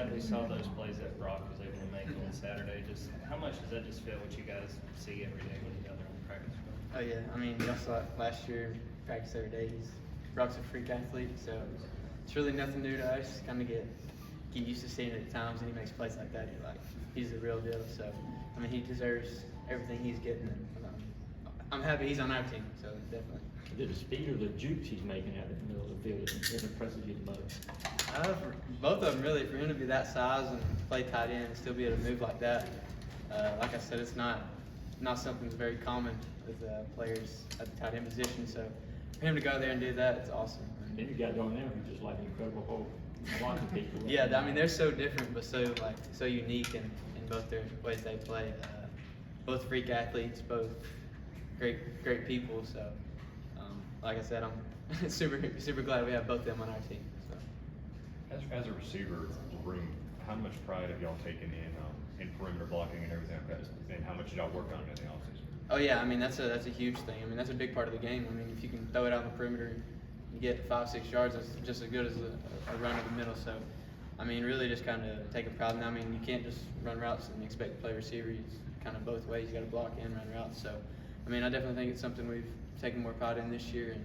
glad we saw those plays that Brock was able to make on Saturday. Just how much does that just fit what you guys see every day when you're out there on the practice field? Oh yeah, I mean, y'all saw it last year, practice every day. Brock's a freak athlete, so it's really nothing new to us. Kind of get used to seeing it at times, and he makes plays like that. You're like, he's the real deal. So, I mean, he deserves everything he's getting. I'm happy he's on our team, so definitely. The speed or the jukes he's making out in the middle of the field it impresses you the most? Both of them really. For him to be that size and play tight end and still be able to move like that, like I said, it's not something that's very common with players at the tight end position. So for him to go there and do that, it's awesome. And then you got down there who's just like an incredible whole watching people. Yeah, I mean they're so different, but so unique in both their ways they play. Both freak athletes, both great people. So. Like I said, I'm super glad we have both of them on our team. So. As a receiver, how much pride have y'all taken in perimeter blocking and everything like that, and how much did y'all work on it in the offseason? Oh yeah, I mean that's a huge thing. I mean that's a big part of the game. I mean if you can throw it out on the perimeter and get 5-6 yards, that's just as good as a run in the middle. So, I mean really just kind of taking pride in that. I mean you can't just run routes and expect to play receiver. It's kind of both ways. You got to block and run routes. So, I mean I definitely think it's something we've taken more pride in this year, and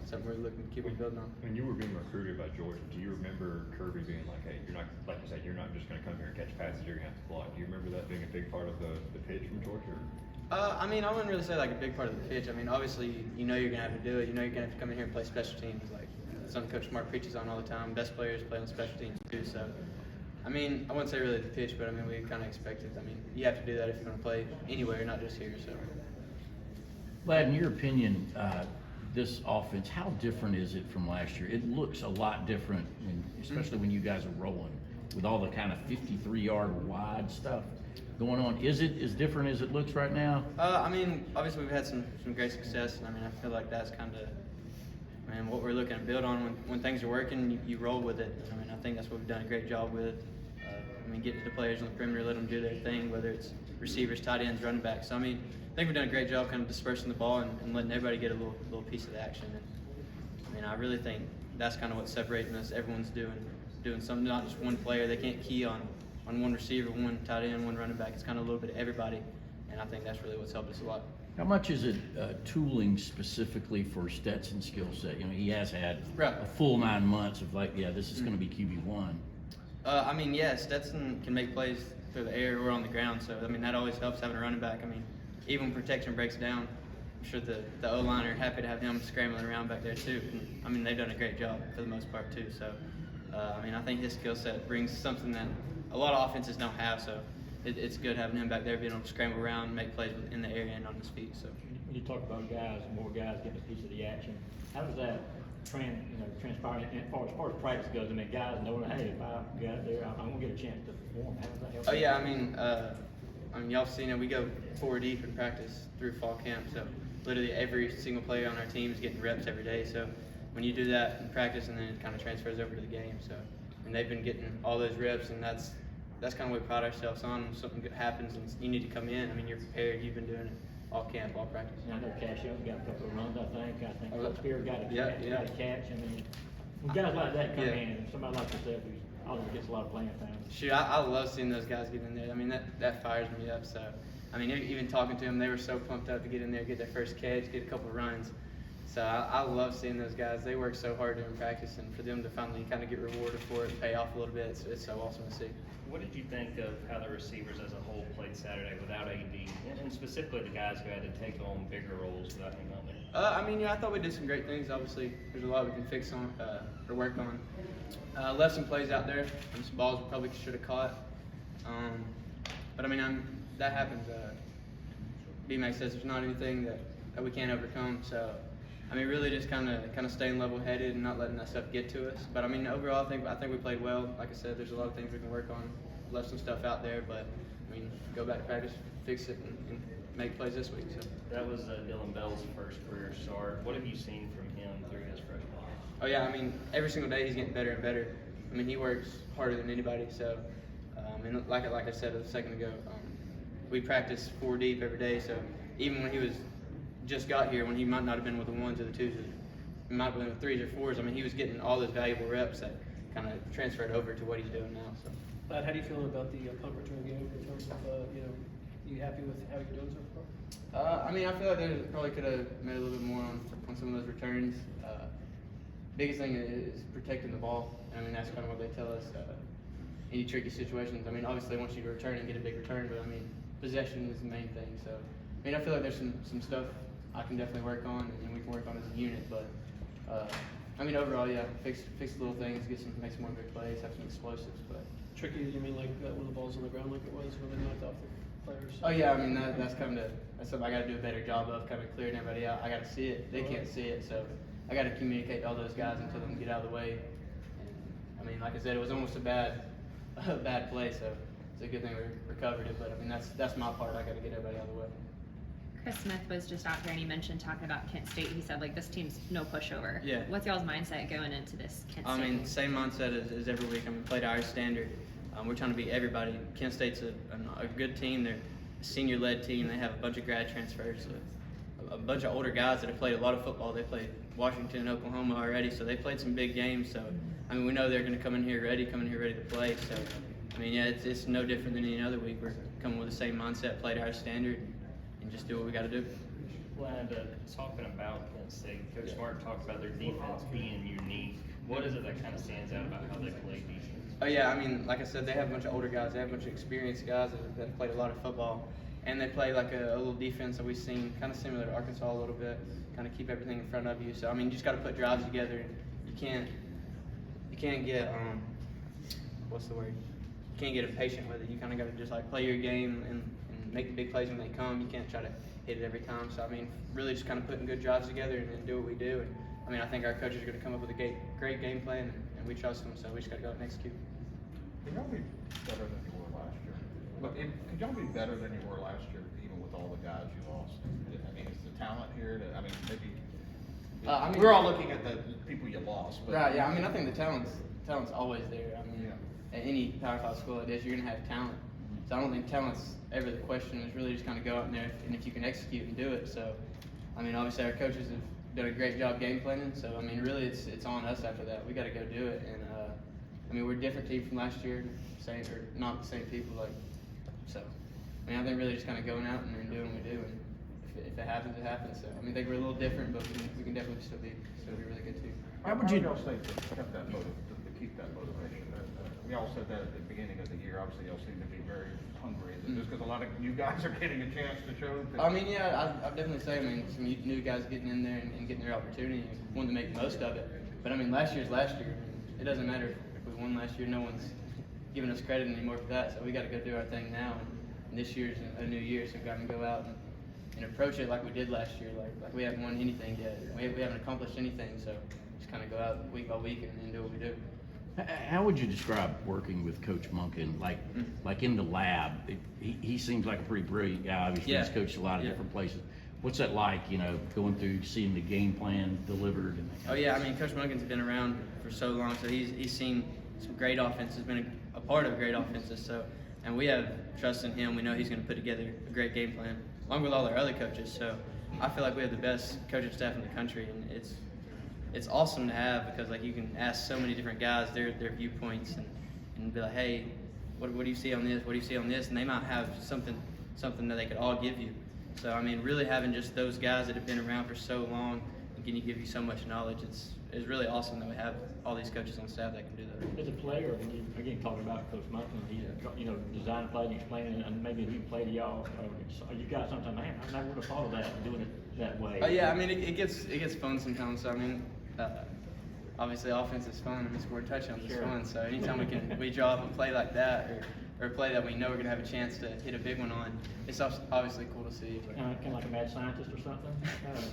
something we're looking to keep building on. When you were being recruited by Georgia, do you remember Kirby being like, "Hey, you're not like you said, you're not just going to come here and catch passes. You're going to have to block." Do you remember that being a big part of the pitch from Georgia? I mean, I wouldn't really say like a big part of the pitch. I mean, obviously, you know you're going to have to do it. You know you're going to have to come in here and play special teams. Like something Coach Smart preaches on all the time. Best players play on special teams too. So, I mean, I wouldn't say really the pitch, but I mean, we kind of expect it. I mean, you have to do that if you're going to play anywhere, not just here. So. Vlad, in your opinion, this offense, how different is it from last year? It looks a lot different, especially when you guys are rolling with all the kind of 53-yard wide stuff going on. Is it as different as it looks right now? I mean, obviously we've had some great success, and I mean, I feel like that's kind of, what we're looking to build on. When things are working, you roll with it. I mean, I think that's what we've done a great job with. Getting to the players on the perimeter, let them do their thing, whether it's receivers, tight ends, running backs. So, I mean, I think we've done a great job kind of dispersing the ball and letting everybody get a little piece of the action. And, I really think that's kind of what's separating us. Everyone's doing something, not just one player. They can't key on one receiver, one tight end, one running back. It's kind of a little bit of everybody, and I think that's really what's helped us a lot. How much is it tooling specifically for Stetson's skill set? You know, he has had a full 9 months of this is going to be QB1. Stetson can make plays through the air or on the ground, so I mean that always helps having a running back. I mean, even when protection breaks down, I'm sure the O-line are happy to have him scrambling around back there too. And, I mean, they've done a great job for the most part too. So, I think his skill set brings something that a lot of offenses don't have. So, it's good having him back there being able to scramble around, and make plays in the air and on his feet. So, when you talk about more guys getting a piece of the action, how does that transpire as far as practice goes? I mean, guys knowing, hey, if I got there, I'm gonna get a chance to perform. How does that help? Oh yeah, I mean, y'all have seen it. We go 4 deep in practice through fall camp, so literally every single player on our team is getting reps every day. So when you do that in practice, and then it kind of transfers over to the game. So, and they've been getting all those reps, and that's kind of what we pride ourselves on. When something good happens and you need to come in, I mean, you're prepared. You've been doing it all camp, all practice. I know Cashio's got a couple of runs, I think Coach Spear got a catch. I mean, when guys like that come in, somebody like yourself who obviously gets a lot of playing time. Shoot, I love seeing those guys get in there. I mean, that fires me up. So, I mean, even talking to them, they were so pumped up to get in there, get their first catch, get a couple of runs. So I love seeing those guys. They work so hard during practice, and for them to finally kind of get rewarded for it, pay off a little bit, it's so awesome to see. What did you think of how the receivers as a whole played Saturday without AD, and specifically the guys who had to take on bigger roles without him out there? I thought we did some great things. Obviously, there's a lot we can fix on or work on. Left some plays out there, and some balls we probably should have caught. But I mean, that happens. B-Mac says there's not anything that we can't overcome. So, I mean, really just kind of staying level-headed and not letting that stuff get to us. But I mean, overall, I think we played well. Like I said, there's a lot of things we can work on. Left some stuff out there, but I mean, go back to practice, fix it, and make plays this week. So that was Dylan Bell's first career start. What have you seen from him through his freshman year? Oh yeah, I mean, every single day he's getting better and better. I mean, he works harder than anybody. So, and like I said a second ago, we practice 4 deep every day. So even when he was just got here, when he might not have been with the 1s or the 2s, he might have been with 3s or 4s. I mean, he was getting all those valuable reps that kind of transferred over to what he's doing now. So. How do you feel about the punt return game in terms of, you happy with how you're doing so far? I mean, I feel like they probably could have made a little bit more on some of those returns. Biggest thing is protecting the ball. I mean, that's kind of what they tell us. Any tricky situations. I mean, obviously they want you to return and get a big return, but I mean, possession is the main thing. So, I mean, I feel like there's some stuff I can definitely work on, and we can work on as a unit. But I mean, overall, yeah, fix little things, make some more big plays, have some explosives. But Tricky, you mean like when the ball's on the ground like it was when they knocked off the players? oh yeah, I mean that's something I got to do a better job of, kind of clearing everybody out. I got to see it; they can't see it, so I got to communicate to all those guys and tell them to get out of the way. And, I mean, like I said, it was almost a bad play, so it's a good thing we recovered it. But I mean, that's my part. I got to get everybody out of the way. Chris Smith was just out there and he mentioned talking about Kent State. He said, like, this team's no pushover. Yeah. What's y'all's mindset going into this Kent State? I mean, same mindset as every week. I mean, played our standard. We're trying to beat everybody. Kent State's a good team. They're a senior-led team. They have a bunch of grad transfers, a bunch of older guys that have played a lot of football. They played Washington and Oklahoma already, so they played some big games. So, I mean, we know they're going to come in here ready to play. So, I mean, yeah, it's no different than any other week. We're coming with the same mindset, play to our standard, and just do what we got to do. Glad talking about Kent State, Coach Smart talked about their defense being unique. What is it that kind of stands out about how they play defense? Oh yeah, I mean, like I said, they have a bunch of older guys. They have a bunch of experienced guys that have played a lot of football, and they play like a little defense that we've seen kind of similar to Arkansas a little bit. Kind of keep everything in front of you. So I mean, you just got to put drives together. You can't get what's the word? You can't get impatient with it. You kind of got to just like play your game and make the big plays when they come. You can't try to hit it every time. So I mean, really just kind of putting good drives together and do what we do. And I mean, I think our coaches are going to come up with a great game plan, and we trust them. So we just got to go out and execute. Could y'all be better than you were last year? But could y'all be better than you were last year, even with all the guys you lost? I mean, is the talent here? I mean, maybe. I mean, we're all looking at the people you lost, but right? Yeah, I mean, I think the talent's always there. I mean, yeah. At any Power 5 school like this, you're going to have talent. So I don't think talent's ever the question. It's really just kind of go out there and if you can execute and do it. So, I mean, obviously our coaches have done a great job game planning. So, I mean, really it's on us after that. We got to go do it. And I mean, we're a different team from last year, not the same people. So, I mean, I think really just kind of going out and doing what we do. And if it happens, it happens. So, I mean, I think we're a little different, but we can definitely still be really good too. How would y'all say to keep that motivation? We all said that at the beginning of the year. Obviously, y'all seem to be very hungry. Is it just because a lot of you guys are getting a chance to show? I mean, yeah, I'd definitely say, I mean, some new guys getting in there and getting their opportunity and wanting to make the most of it. But I mean, last year's last year. I mean, it doesn't matter if we won last year. No one's giving us credit anymore for that. So we got to go do our thing now. And this year's a new year, so we got to go out and approach it like we did last year. Like we haven't won anything yet. We haven't accomplished anything. So just kind of go out week by week and do what we do. How would you describe working with Coach Monken, like in the lab? He seems like a pretty brilliant guy. Obviously, he's coached a lot of different places. What's that like, going through, seeing the game plan delivered? And that kind of yeah, I mean, Coach Monken's been around for so long, so he's seen some great offenses, been a part of great offenses. So, and we have trust in him. We know he's going to put together a great game plan, along with all our other coaches. So, I feel like we have the best coaching staff in the country, and it's awesome to have because like you can ask so many different guys their viewpoints and be like, hey, what do you see on this? What do you see on this? And they might have something that they could all give you. So I mean, really having just those guys that have been around for so long and can give you so much knowledge, it's really awesome that we have all these coaches on staff that can do that. As a player, when you again talking about Coach Monken, he designing play and explaining, and maybe he play to y'all. You guys sometimes, man, I never would have thought of that, doing it that way. Yeah, I mean, it gets fun sometimes. So I mean, obviously offense is fun. I mean, scoring touchdowns is fun. So anytime we draw up a play like that or a play that we know we're gonna have a chance to hit a big one on, it's obviously cool to see. Kind of like a mad scientist or something.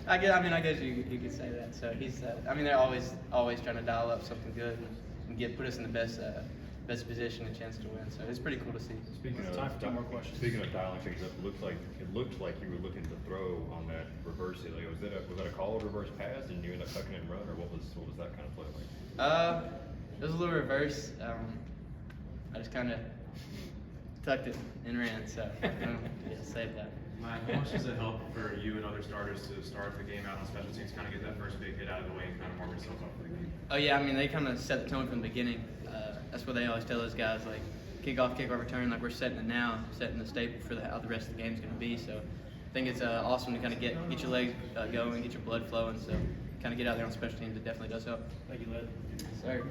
I guess you could say that. So he's. I mean, they're always trying to dial up something good and put us in the best position and chance to win. So it's pretty cool to see. Speaking of dialing things up, it looked like you were looking to throw on that reverse. Like, was that a called reverse pass, and you ended up tucking it and run, or what was that kind of play like? It was a little reverse. I just kind of tucked it and ran. So yeah, saved that. How much does it help for you and other starters to start the game out on special teams, kind of get that first big hit out of the way and kind of warm yourself up for the game? Oh yeah, I mean they kind of set the tone from the beginning. That's what they always tell us guys, like kickoff return, like we're setting it now, setting the staple for how the rest of the game's going to be. So I think it's awesome to kind of get your legs going, get your blood flowing. So kind of get out there on special teams, it definitely does help. Thank you, Led. Sir.